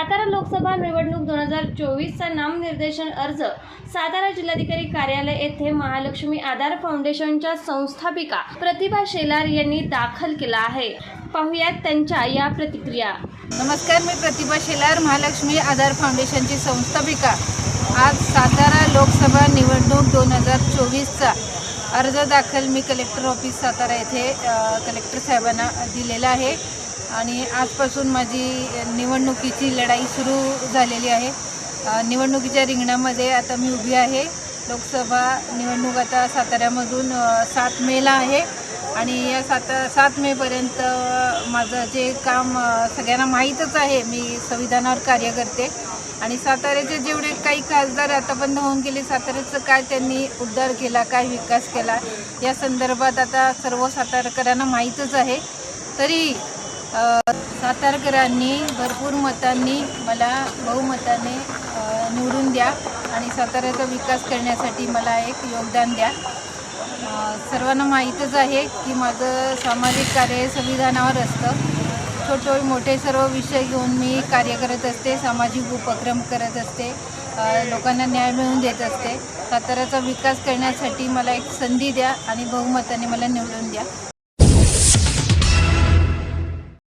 सातारा लोकसभा निवडणूक 2024चा नामनिर्देशन अर्ज सातारा जिल्हाधिकारी कार्यालय येथे महालक्ष्मी आधार फाउंडेशनच्या संस्थापिका प्रतिभा शेलार यांनी दाखल केला आहे। पाहुयात त्यांच्या या प्रतिक्रिया। नमस्कार, मी प्रतिभा शेलार, महालक्ष्मी आधार फाउंडेशनची संस्थापिका। आज सातारा लोकसभा निवडणूक 2024चा अर्ज दाखल मी कलेक्टर ऑफिस सातारा येथे कलेक्टर साहेबांना दिलेला आहे आणि आजपासून माझी निवडणुकीची लढाई सुरू झालेली आहे। निवडणुकीच्या रिंगणामध्ये आता मी उभी आहे। लोकसभा निवडणूक आता साताऱ्यामधून 7 मेला आहे आणि या 7 मेपर्यंत माझं जे काम सगळ्यांना माहीतच आहे। मी संविधानावर कार्य करते आणि साताऱ्याचे जेवढे काही खासदार आतापर्यंत होऊन गेले, साताऱ्याचं काय त्यांनी उद्धार केला, काय विकास केला या संदर्भात आता सर्व सातारकरांना माहीतच आहे। तरी सातारकरांनी भरपूर मतांनी मला बहुमताने निवडून द्या आणि साताऱ्याचा विकास करण्यासाठी मला एक योगदान द्या। सर्वांना माहीतच आहे की माझं सामाजिक कार्य संविधानावर असतं। छोटे मोठे सर्व विषय घेऊन मी कार्य करत असते, सामाजिक उपक्रम करत असते, लोकांना न्याय मिळवून देत असते। साताऱ्याचा विकास करण्यासाठी मला एक संधी द्या आणि बहुमताने मला निवडून द्या।